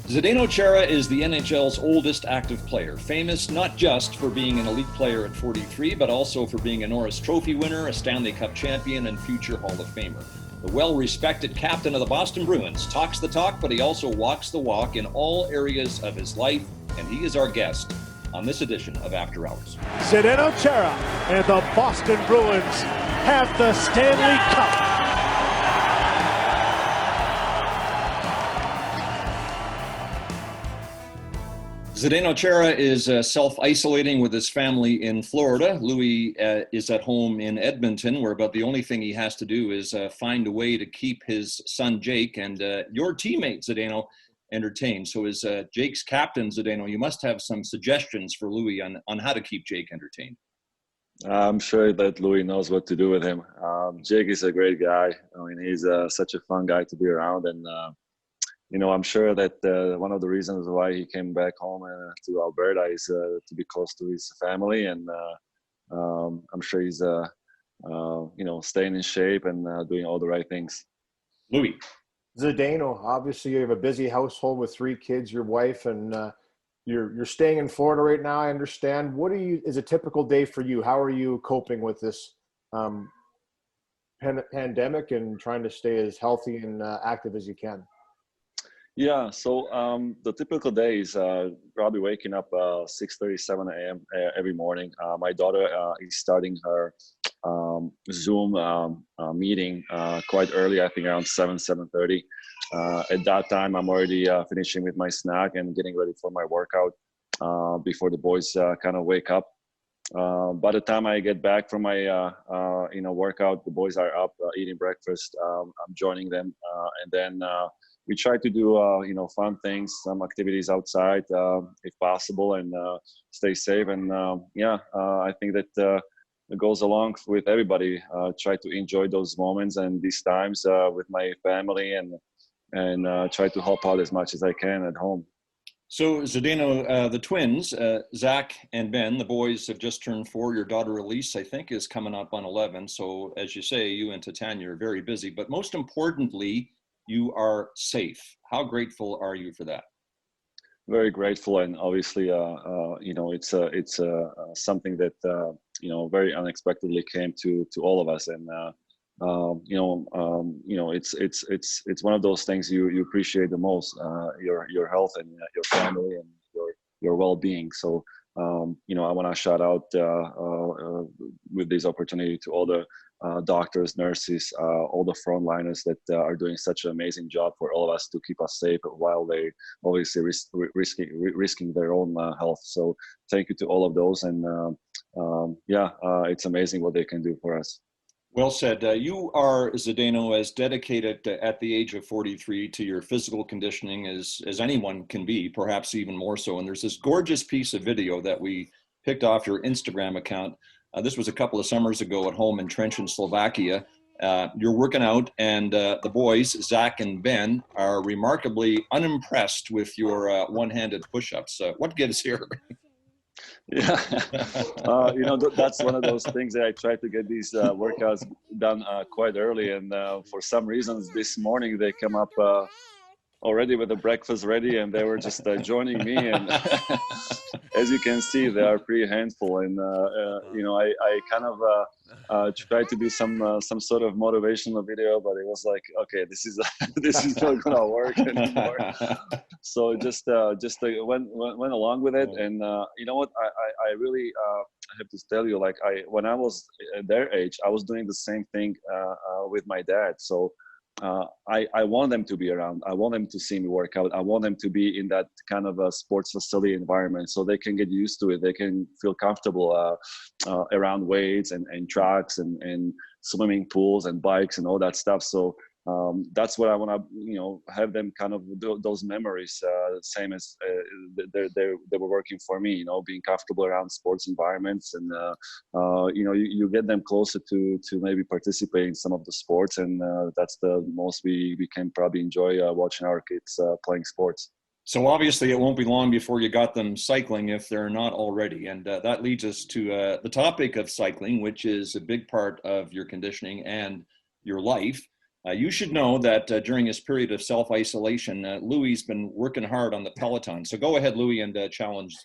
Zdeno Chara is the NHL's oldest active player, famous not just for being an elite player at 43, but also for being a Norris Trophy winner, a Stanley Cup champion, and future Hall of Famer. The well-respected captain of the Boston Bruins talks the talk, but he also walks the walk in all areas of his life, and he is our guest on this edition of After Hours. Zdeno Chara and the Boston Bruins have the Stanley Cup. Zdeno Chara is self-isolating with his family in Florida. Louie is at home in Edmonton, where about the only thing he has to do is find a way to keep his son Jake and your teammate Zdeno entertained. So as Jake's captain, Zdeno, you must have some suggestions for Louie on how to keep Jake entertained. I'm sure that Louie knows what to do with him. Jake is a great guy. I mean, he's such a fun guy to be around, and I'm sure that one of the reasons why he came back home to Alberta is to be close to his family, and I'm sure he's staying in shape and doing all the right things. Louie. Zdeno, obviously you have a busy household with 3 kids, your wife, and you're staying in Florida right now, I understand. What is a typical day for you? How are you coping with this pandemic and trying to stay as healthy and active as you can? Yeah, so the typical day is probably waking up 6:37 a.m. Every morning. My daughter is starting her Zoom meeting quite early, I think around 7:30. At that time, I'm already finishing with my snack and getting ready for my workout before the boys kind of wake up. By the time I get back from my workout, the boys are up eating breakfast. I'm joining them, and then we try to do fun things, some activities outside if possible, and stay safe. And I think that it goes along with everybody. Try to enjoy those moments and these times with my family, and try to help out as much as I can at home. So, Zdeno, the twins, Zach and Ben, the boys have just turned 4. Your daughter Elise, I think, is coming up on 11. So, as you say, you and Titania are very busy. But most importantly, you are safe. How grateful are you for that? Very grateful, and obviously, it's something that very unexpectedly came to all of us, and it's one of those things you appreciate the most, your health and your family and your well-being. So I want to shout out with this opportunity to all the doctors, nurses, all the frontliners that are doing such an amazing job for all of us to keep us safe while they obviously risking their own health. So thank you to all of those, and it's amazing what they can do for us. Well said. You are, Zdeno, as dedicated at the age of 43 to your physical conditioning as anyone can be, perhaps even more so. And there's this gorgeous piece of video that we picked off your Instagram account. This was a couple of summers ago at home in Trenčín, Slovakia. You're working out, and the boys, Zach and Ben, are remarkably unimpressed with your one-handed push-ups. What gives here? Yeah, that's one of those things that I try to get these workouts done quite early, and for some reasons this morning they come up already with the breakfast ready, and they were just joining me, and as you can see, they are pretty handful, and I kind of tried to do some sort of motivational video, but it was like, okay, this is not gonna work anymore. So just went along with it, and you know what, I really have to tell you, like when I was their age, I was doing the same thing with my dad. So I want them to be around. I want them to see me work out. I want them to be in that kind of a sports facility environment so they can get used to it. They can feel comfortable around weights and tracks and swimming pools and bikes and all that stuff. So that's what I want to, have them kind of do those memories, same as they were working for me, being comfortable around sports environments, and you get them closer to maybe participate in some of the sports, and that's the most we can probably enjoy watching our kids playing sports. So obviously it won't be long before you got them cycling if they're not already. And that leads us to the topic of cycling, which is a big part of your conditioning and your life. You should know that during his period of self-isolation, Louie's been working hard on the Peloton. So go ahead, Louie, and challenge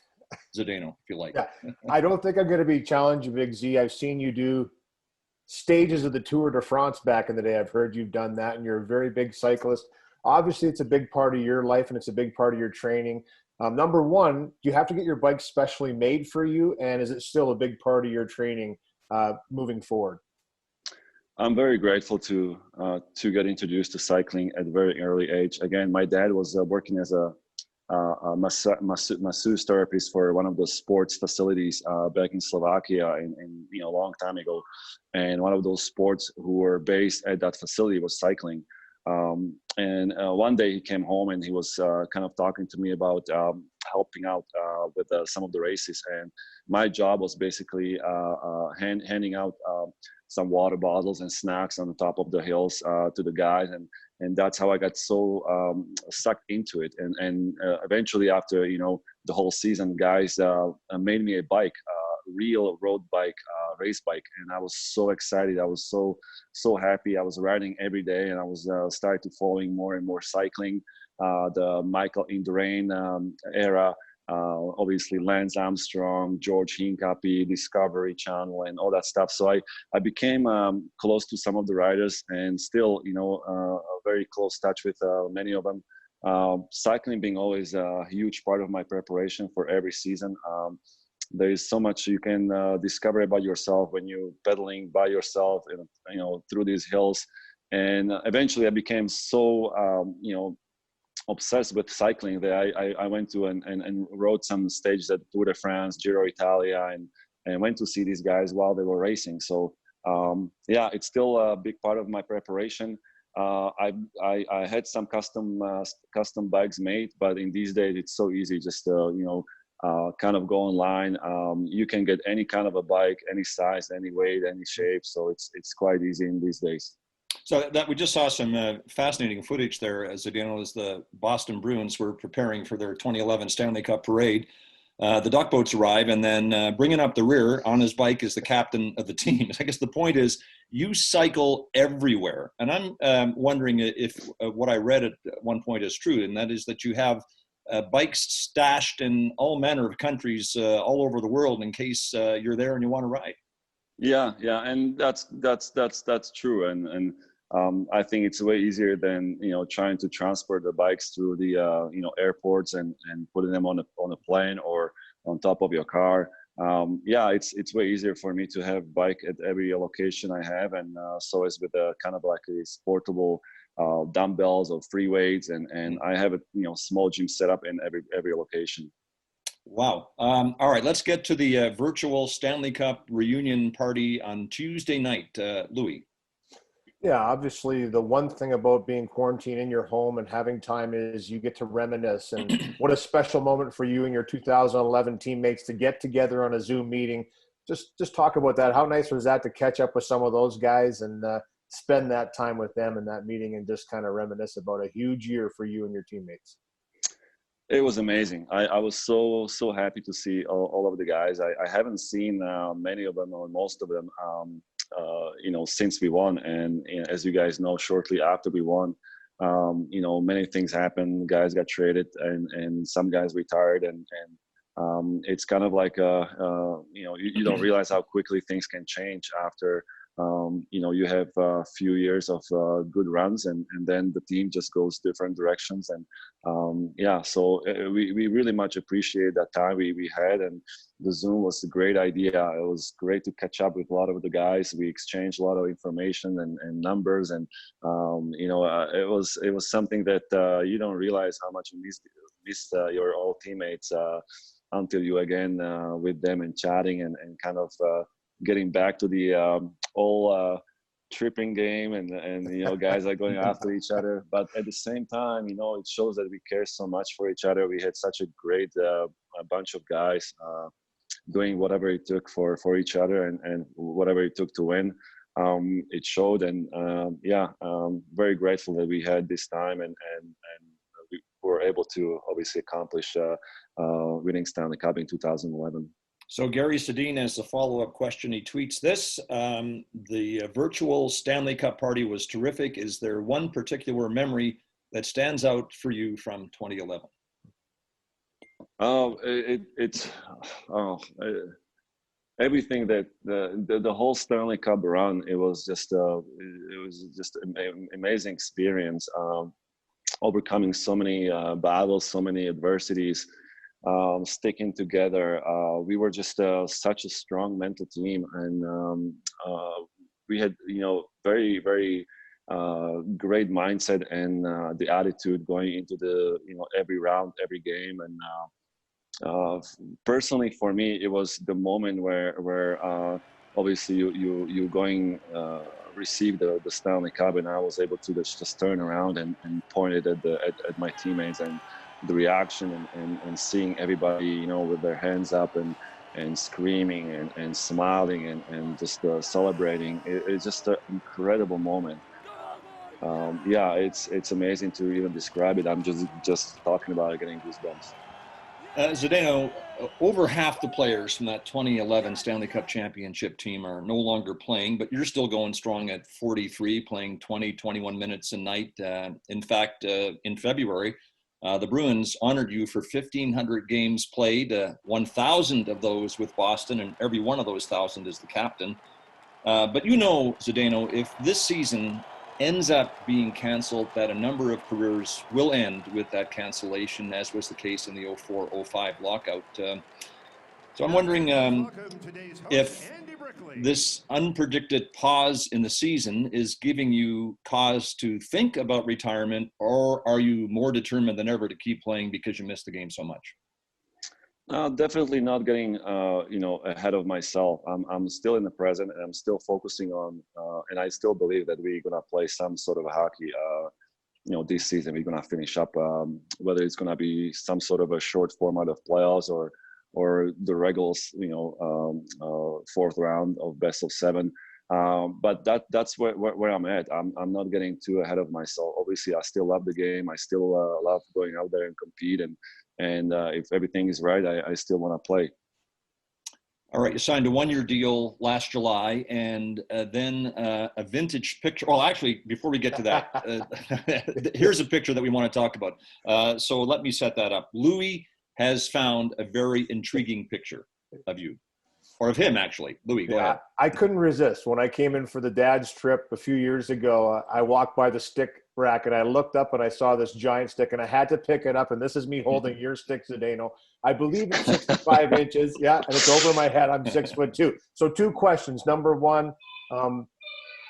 Zdeno, if you like. Yeah, I don't think I'm going to be challenging Big Z. I've seen you do stages of the Tour de France back in the day. I've heard you've done that, and you're a very big cyclist. Obviously, it's a big part of your life, and it's a big part of your training. Number one, do you have to get your bike specially made for you, and is it still a big part of your training moving forward? I'm very grateful to get introduced to cycling at a very early age. Again, my dad was working as a masseuse therapist for one of the sports facilities back in Slovakia, in a long time ago. And one of those sports who were based at that facility was cycling. And one day he came home and he was kind of talking to me about helping out with some of the races. And my job was basically handing out some water bottles and snacks on the top of the hills to the guys. And that's how I got so sucked into it. And eventually after, the whole season, guys made me a bike, real road bike, race bike. And I was so excited. I was so happy. I was riding every day, and I was started to following more and more cycling, the Michael Indurain era, obviously Lance Armstrong, George Hincapie, Discovery Channel, and all that stuff. So I became close to some of the riders, and still, a very close touch with many of them. Cycling being always a huge part of my preparation for every season. There is so much you can discover about yourself when you're pedaling by yourself, through these hills. And eventually, I became so obsessed with cycling that I went to and rode some stages at Tour de France, Giro Italia, and went to see these guys while they were racing. So it's still a big part of my preparation. I had some custom bikes made, but in these days it's so easy. Just kind of go online. You can get any kind of a bike, any size, any weight, any shape. So it's quite easy in these days. So that we just saw some fascinating footage there, as as the Boston Bruins were preparing for their 2011 Stanley Cup parade. The duck boats arrive, and then bringing up the rear on his bike is the captain of the team. I guess the point is you cycle everywhere. And I'm wondering if what I read at one point is true, and that is that you have bikes stashed in all manner of countries all over the world in case you're there and you want to ride. Yeah, and that's true, and I think it's way easier than trying to transport the bikes through the airports and putting them on a plane or on top of your car. It's way easier for me to have bike at every location I have, and so is with a kind of like a portable dumbbells or free weights, and I have a small gym set up in every location. Wow. All right, let's get to the virtual Stanley Cup reunion party on Tuesday night. Louie. Yeah, obviously the one thing about being quarantined in your home and having time is you get to reminisce. And what a special moment for you and your 2011 teammates to get together on a Zoom meeting. Just talk about that. How nice was that to catch up with some of those guys and spend that time with them in that meeting and just kind of reminisce about a huge year for you and your teammates? It was amazing. I was so happy to see all of the guys. I haven't seen many of them or most of them since we won. And as you guys know, shortly after we won, many things happened. Guys got traded, and some guys retired, and it's kind of like you don't realize how quickly things can change after you have a few years of good runs, and then the team just goes different directions. And so we really much appreciate that time we had, and the Zoom was a great idea. It was great to catch up with a lot of the guys. We exchanged a lot of information and numbers, and it was something that you don't realize how much you miss your old teammates until you again with them and chatting and kind of getting back to the whole tripping game, and guys are going after each other. But at the same time, it shows that we care so much for each other. We had such a great a bunch of guys doing whatever it took for each other and whatever it took to win. It showed, and very grateful that we had this time and we were able to obviously accomplish winning Stanley Cup in 2011. So Gary Sedin has a follow-up question. He tweets this: the virtual Stanley Cup party was terrific. Is there one particular memory that stands out for you from 2011? Everything that the whole Stanley Cup run, it was just an amazing experience. Overcoming so many battles, so many adversities, sticking together. We were just such a strong mental team, and we had, very, very great mindset and the attitude going into the, every round, every game. And personally, for me, it was the moment where obviously you going receive the Stanley Cup, and I was able to just turn around and point it at my teammates, and the reaction and seeing everybody, with their hands up and screaming and smiling and just celebrating. It's just an incredible moment. It's amazing to even describe it. I'm just talking about it, getting goosebumps. Zdeno, over half the players from that 2011 Stanley Cup championship team are no longer playing, but you're still going strong at 43, playing 20, 21 minutes a night. In fact, in February, the Bruins honored you for 1,500 games played, 1,000 of those with Boston, and every one of those 1,000 is the captain. But Zdeno, if this season ends up being canceled, that a number of careers will end with that cancellation, as was the case in the 04-05 lockout. So I'm wondering if this unpredicted pause in the season is giving you cause to think about retirement, or are you more determined than ever to keep playing because you missed the game so much? Definitely not getting, ahead of myself. I'm still in the present, and I'm still focusing on, and I still believe that we're gonna play some sort of hockey. This season we're gonna finish up, whether it's gonna be some sort of a short format of playoffs or the regulars, fourth round of best of seven. But that's where I'm at. I'm not getting too ahead of myself. Obviously, I still love the game. I still love going out there and compete, and if everything is right, I still want to play. All right, you signed a one-year deal last July, and then a vintage picture. Well, actually, before we get to that, here's a picture that we want to talk about. So let me set that up. Louie has found a very intriguing picture of you. Or of him, actually. Louie, go ahead. I couldn't resist. When I came in for the dad's trip a few years ago, I walked by the stick rack and I looked up and I saw this giant stick and I had to pick it up. And this is me holding your stick, Zdeno. I believe it's 65 inches. Yeah, and it's over my head. I'm 6'2". So two questions. Number one,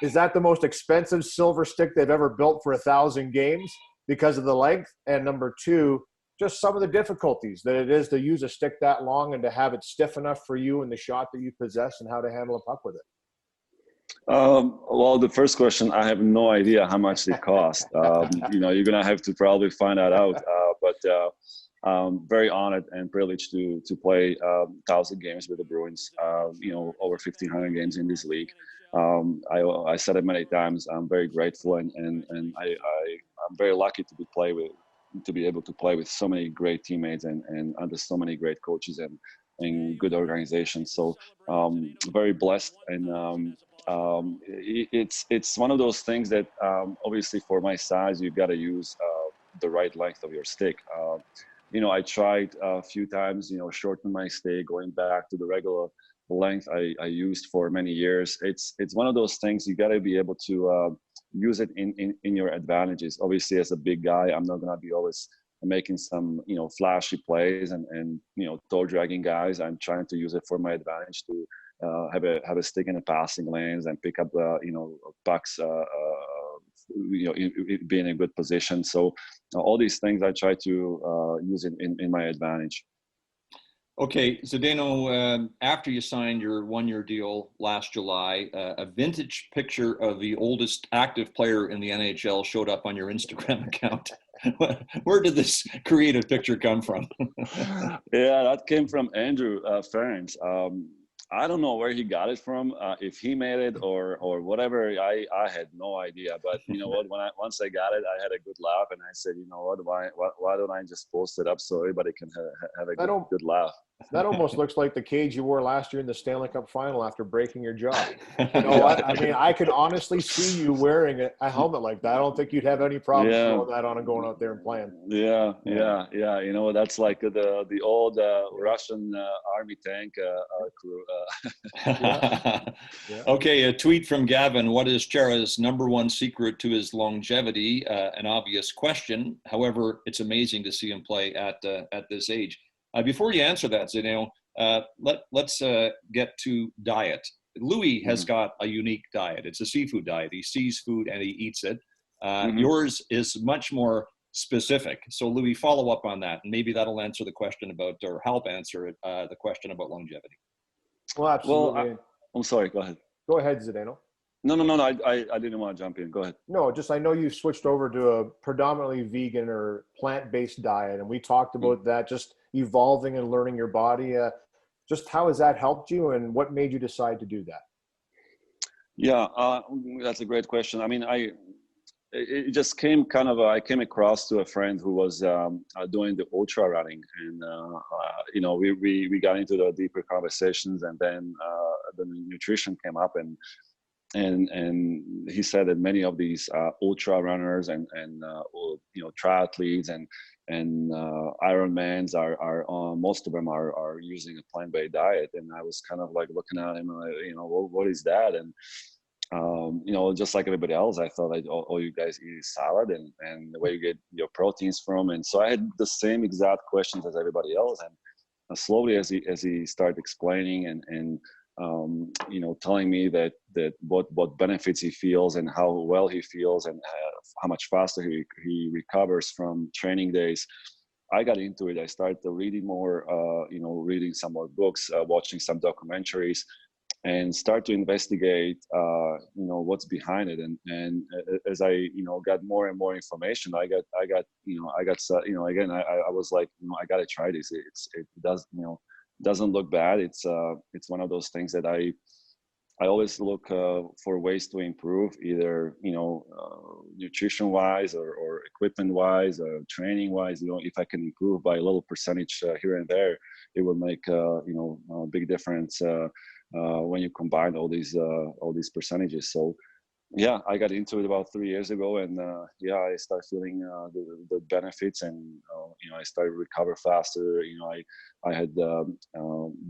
is that the most expensive silver stick they've ever built for 1,000 games because of the length? And number two, just some of the difficulties that it is to use a stick that long and to have it stiff enough for you in the shot that you possess, and how to handle a puck with it. Well, the first question, I have no idea how much it costs. You're gonna have to probably find that out. But I'm very honored and privileged to play 1,000 games with the Bruins. Over 1,500 games in this league. I said it many times. I'm very grateful, and I'm very lucky to be able to play with so many great teammates and under so many great coaches and good organizations. So very blessed, and it's one of those things that obviously for my size, you've got to use the right length of your stick. I tried a few times, shorten my stick, going back to the regular length I used for many years. It's one of those things you got to be able to use it in your advantages. Obviously, as a big guy, I'm not gonna be always making some flashy plays and toe dragging guys. I'm trying to use it for my advantage to have a stick in the passing lanes and pick up pucks. Be in a good position. So all these things I try to use it in my advantage. Okay, Zdeno, after you signed your one-year deal last July, a vintage picture of the oldest active player in the NHL showed up on your Instagram account. Where did this creative picture come from? Yeah, that came from Andrew Ferens. I don't know where he got it from, if he made it or whatever. I had no idea. But you know what? Once I got it, I had a good laugh, and I said, you know what? Why don't I just post it up so everybody can have a good laugh? That almost looks like the cage you wore last year in the Stanley Cup final after breaking your jaw. You know what? I mean, I could honestly see you wearing a helmet like that. I don't think you'd have any problem throwing that on and going out there and playing. Yeah. You know, that's like the old Russian army tank crew. Okay, a tweet from Gavin. What is Chara's #1 secret to his longevity? An obvious question. However, it's amazing to see him play at this age. Before you answer that, Zdeno, let's get to diet. Louie has got a unique diet. It's a seafood diet. He sees food and he eats it. Yours is much more specific. So Louie, follow up on that. And maybe that'll answer the question about, or help answer the question about longevity. Well, absolutely. Well, I'm sorry, go ahead. Go ahead, Zdeno. No, I didn't want to jump in. Go ahead. No, just I know you switched over to a predominantly vegan or plant-based diet, and we talked about that, just evolving and learning your body. Just how has that helped you, and what made you decide to do that? Yeah, that's a great question. I mean, it just came kind of, I came across to a friend who was doing the ultra running, and you know, we got into the deeper conversations, and then the nutrition came up, and he said that many of these ultra runners and you know, triathletes and Ironmans are most of them are using a plant-based diet, and I was kind of like looking at him, you know, what is that? And you know, just like everybody else, I thought like, all you guys eat salad and the way you get your proteins from, and so I had the same exact questions as everybody else, and slowly as he started explaining and you know, telling me that what benefits he feels and how well he feels and how much faster he recovers from training days, I got into it. I started reading more, you know, reading some more books, watching some documentaries, and start to investigate, you know, what's behind it. And as I, you know, got more and more information, I got, you know, again, I was like, you know, I got to try this. It does, you know, doesn't look bad. It's one of those things that I always look for ways to improve, either, you know, nutrition wise or equipment wise or training wise. You know, if I can improve by a little percentage here and there, it will make you know, a big difference when you combine all these percentages. So yeah, I got into it about 3 years ago, and yeah, I started feeling the benefits, and you know, I started to recover faster. You know, I had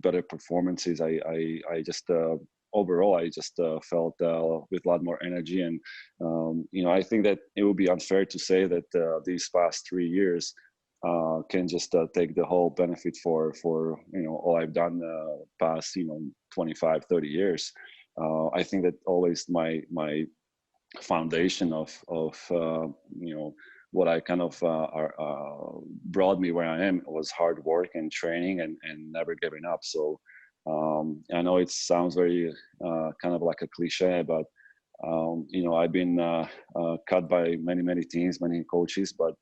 better performances. I just overall, I just felt with a lot more energy, and you know, I think that it would be unfair to say that these past 3 years can just take the whole benefit for you know, all I've done past, you know, 25, 30 years. I think that always my foundation of you know, what I kind of brought me where I am was hard work and training and never giving up. So I know it sounds very kind of like a cliche, but you know, I've been cut by many teams, many coaches, but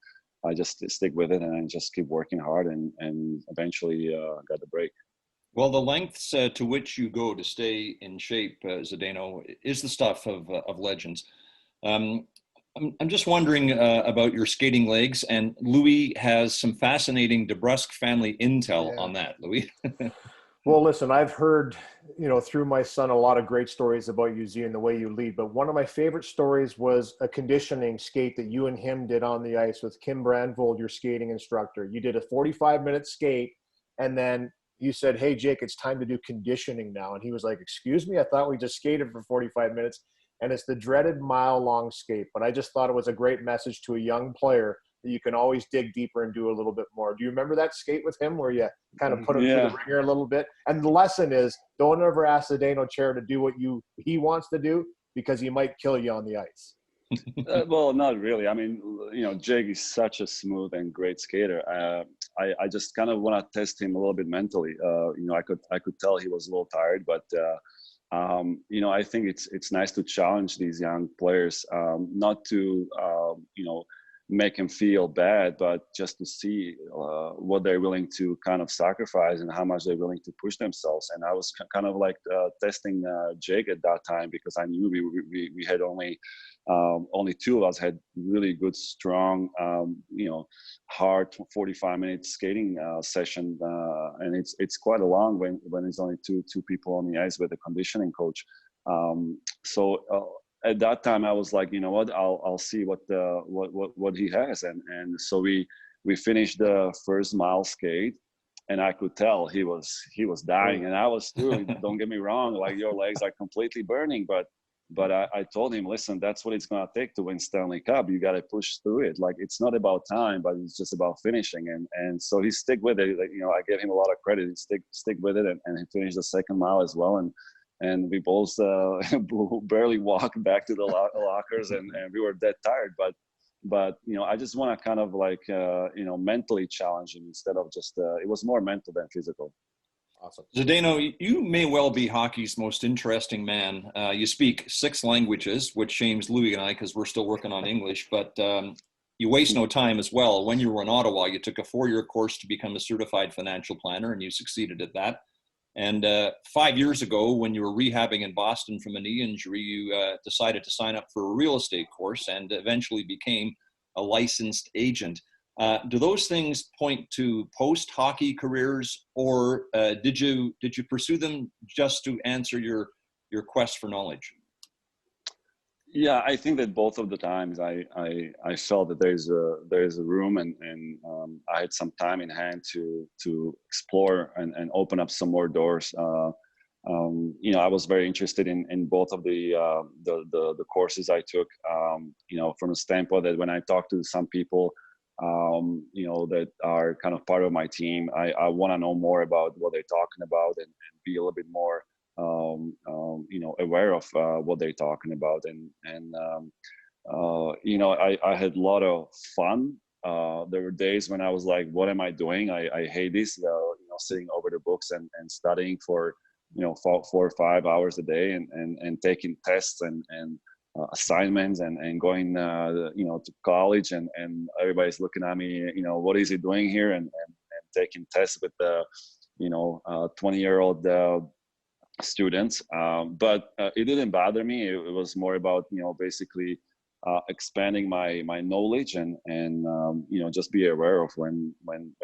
I just stick with it and I just keep working hard, and eventually got the break. Well, the lengths to which you go to stay in shape, Zdeno, is the stuff of legends. I'm just wondering about your skating legs, and Louie has some fascinating DeBrusk family intel on that. Louie. Well, listen, I've heard, you know, through my son, a lot of great stories about you, Z, and the way you lead. But one of my favorite stories was a conditioning skate that you and him did on the ice with Kim Brandvold, your skating instructor. You did a 45-minute skate, and then you said, "Hey, Jake, it's time to do conditioning now." And he was like, "Excuse me? I thought we just skated for 45 minutes." And it's the dreaded mile-long skate. But I just thought it was a great message to a young player that you can always dig deeper and do a little bit more. Do you remember that skate with him where you kind of put him through the ringer a little bit? And the lesson is, don't ever ask Zdeno Chara to do what he wants to do, because he might kill you on the ice. Well, not really. I mean, you know, Jake is such a smooth and great skater. I just kind of want to test him a little bit mentally. You know, I could tell he was a little tired, but you know, I think it's nice to challenge these young players, not to you know, make him feel bad, but just to see what they're willing to kind of sacrifice and how much they're willing to push themselves. And I was kind of like testing Jake at that time, because I knew we had only two of us had really good, strong, hard 45-minute skating session, and it's quite a long when it's only two people on the ice with a conditioning coach. So at that time I was like, you know what, I'll see what he has, and so we finished the first mile skate, and I could tell he was dying, and I was too. Don't get me wrong, like, your legs are completely burning, but I told him, listen, that's what it's going to take to win Stanley Cup. You got to push through it. Like, it's not about time, but it's just about finishing. And so he stick with it. Like, I gave him a lot of credit. He stick with it, and he finished the second mile as well. And we both barely walked back to the lockers, and we were dead tired. But I just want to kind of like mentally challenge him instead of just it was more mental than physical. Awesome. Zdeno, you may well be hockey's most interesting man. You speak 6 languages, which shames Louie and I because we're still working on English, but you waste no time as well. When you were in Ottawa, you took a 4-year course to become a certified financial planner, and you succeeded at that. And 5 years ago, when you were rehabbing in Boston from a knee injury, you decided to sign up for a real estate course and eventually became a licensed agent. Do those things point to post-hockey careers, or did you pursue them just to answer your quest for knowledge? Yeah, I think that both of the times I felt that there is a room, and I had some time in hand to explore and open up some more doors. I was very interested in both of the courses I took. From the standpoint that when I talk to some people, that are kind of part of my team, I want to know more about what they're talking about, and be a little bit more aware of what they're talking about. I had a lot of fun. There were days when I was like, what am I doing? I hate this, sitting over the books and studying for 4 or 5 hours a day, and taking tests and assignments, and going to college, and everybody's looking at me, what is he doing here, and taking tests with the 20-year-old students, but it didn't bother me. It was more about basically expanding my knowledge, and just be aware of when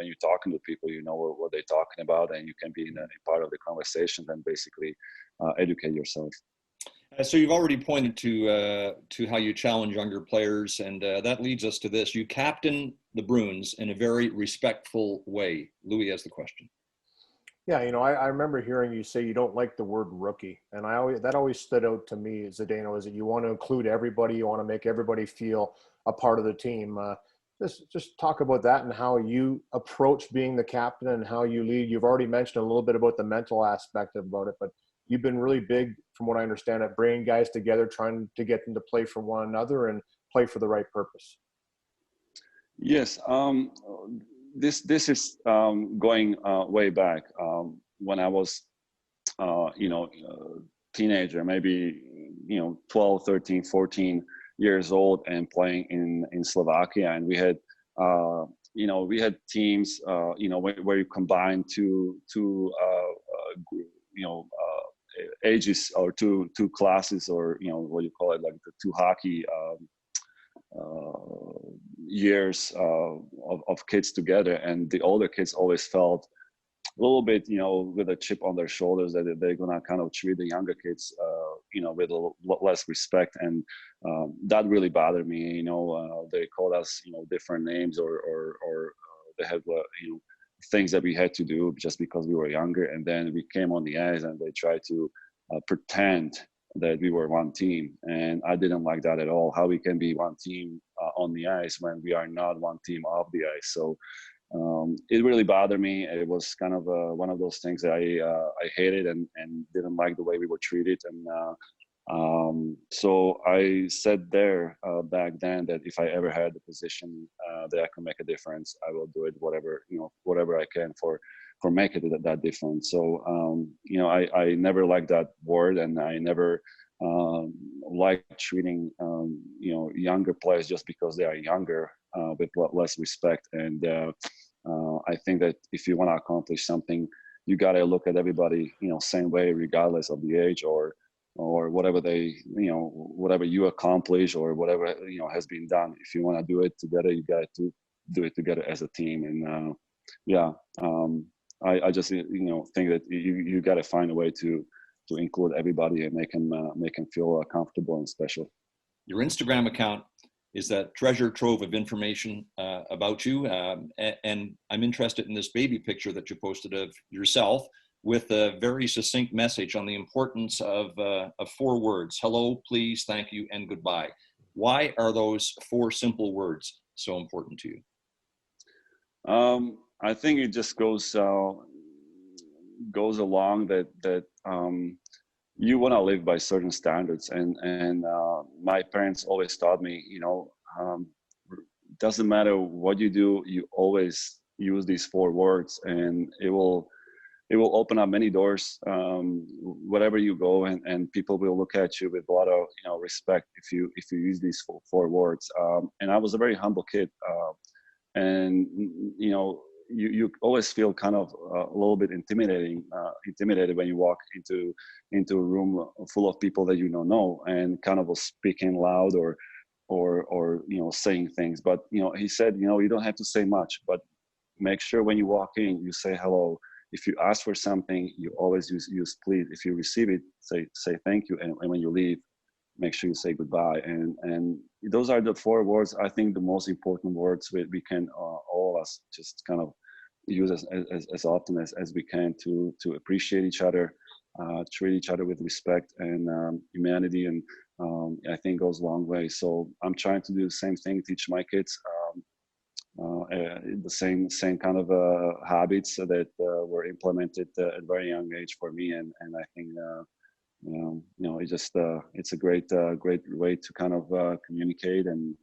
you're talking to people, what they're talking about, and you can be in a part of the conversation and basically educate yourself. So you've already pointed to how you challenge younger players, and that leads us to this. You captain the Bruins in a very respectful way. Louie has the question. Yeah, I remember hearing you say you don't like the word rookie, and that always stood out to me, Zdeno, is that you want to include everybody, you want to make everybody feel a part of the team. Just talk about that and how you approach being the captain and how you lead. You've already mentioned a little bit about the mental aspect about it, but you've been really big, from what I understand, at bringing guys together, trying to get them to play for one another and play for the right purpose. Yes. This is going way back, when I was teenager, maybe 12, 13, 14 years old, and playing in Slovakia, and we had teams where you combine two ages, or two classes, or what you call it, like the two hockey years of kids together, and the older kids always felt a little bit with a chip on their shoulders that they're gonna kind of treat the younger kids with a lot less respect, and that really bothered me. They called us different names, or they had things that we had to do just because we were younger, and then we came on the ice and they tried to pretend that we were one team, and I didn't like that at all. How we can be one team on the ice when we are not one team off the ice? So it really bothered me. It was kind of one of those things that I hated and didn't like the way we were treated, and so I said there back then that if I ever had the position that I can make a difference, I will do it, whatever I can for make it that difference. So I never liked that word, and I never like treating younger players just because they are younger with less respect. And I think that if you want to accomplish something, you got to look at everybody same way, regardless of the age or whatever they whatever you accomplish or whatever has been done. If you want to do it together, you got to do it together as a team. And I just think that you got to find a way to include everybody and make them feel comfortable and special. Your Instagram account is that treasure trove of information about you, and I'm interested in this baby picture that you posted of yourself with a very succinct message on the importance of 4 words: hello, please, thank you, and goodbye. Why are those 4 simple words so important to you? I think it just goes along that you want to live by certain standards, and my parents always taught me, doesn't matter what you do, you always use these 4 words, and it will open up many doors wherever you go, and people will look at you with a lot of respect if you use these 4 words. And I was a very humble kid, and you always feel kind of a little bit intimidated when you walk into a room full of people that you don't know and kind of speaking loud or saying things. But he said, you don't have to say much, but make sure when you walk in, you say hello. If you ask for something, you always use please. If you receive it, say thank you, and when you leave, make sure you say goodbye. And those are the 4 words, I think, the most important words we can all of us just kind of use as often as we can to appreciate each other, treat each other with respect and humanity, and I think goes a long way. So I'm trying to do the same thing, teach my kids the same kind of habits that were implemented at a very young age for me, and I think it just it's a great way to kind of communicate and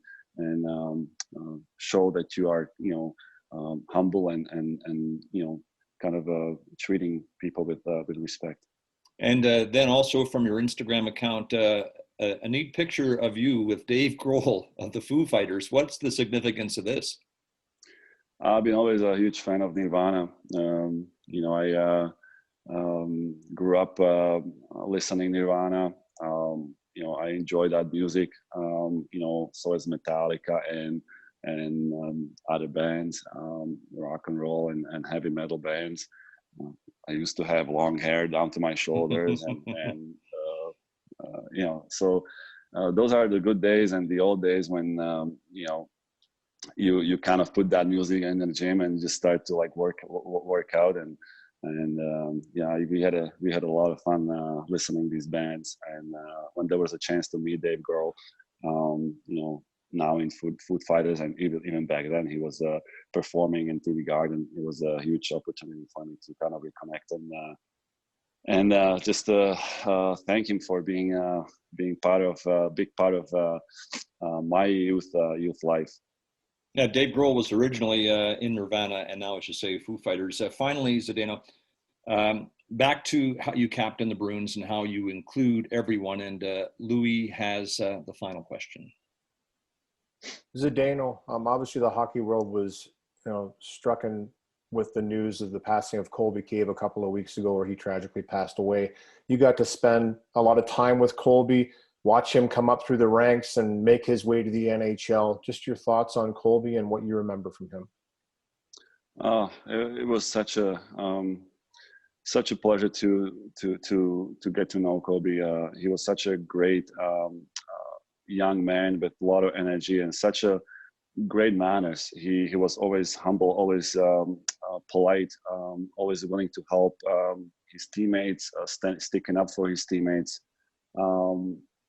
show that you are humble and kind of treating people with respect. And then also from your Instagram account, a neat picture of you with Dave Grohl of the Foo Fighters. What's the significance of this? I've been always a huge fan of Nirvana. I grew up listening Nirvana. I enjoy that music. So is Metallica and other bands, rock and roll and heavy metal bands. I used to have long hair down to my shoulders, so those are the good days and the old days when you kind of put that music in the gym and just start to like work out and we had a lot of fun listening to these bands. And when there was a chance to meet Dave Grohl, now in Foo Fighters, and even back then he was performing in TV Garden, it was a huge opportunity for me to kind of reconnect and just thank him for being part of a big part of my youth life. Yeah, Dave Grohl was originally in Nirvana, and now, as you say, Foo Fighters. Finally, Zdeno, back to how you captain the Bruins and how you include everyone. And Louie has the final question. Zdeno, obviously the hockey world was, struck with the news of the passing of Colby Cave a couple of weeks ago, where he tragically passed away. You got to spend a lot of time with Colby, watch him come up through the ranks and make his way to the NHL. Just your thoughts on Colby and what you remember from him. It was such a pleasure to get to know Colby. He was such a great young man with a lot of energy and such a great manners. He was always humble, always polite, always willing to help his teammates, sticking up for his teammates.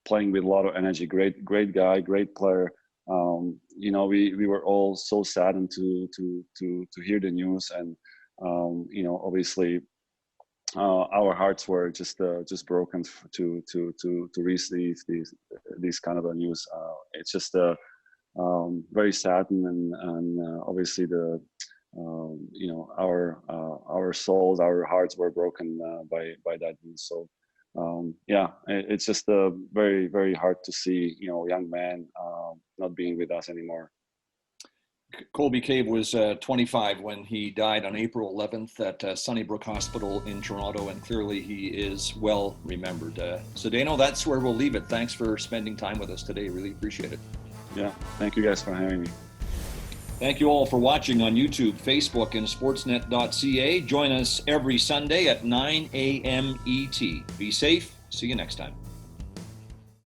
Playing with a lot of energy, great guy, great player. We were all so saddened to hear the news, and obviously our hearts were just broken to receive these kind of news. It's just very saddened, and obviously our souls, our hearts were broken by that news. So yeah, it's just very, very hard to see, you know, a young man not being with us anymore. Colby Cave was 25 when he died on April 11th at Sunnybrook Hospital in Toronto, and clearly he is well remembered. Zdeno, that's where we'll leave it. Thanks for spending time with us today. Really appreciate it. Yeah, thank you guys for having me. Thank you all for watching on YouTube, Facebook, and sportsnet.ca. Join us every Sunday at 9 a.m. ET. Be safe. See you next time.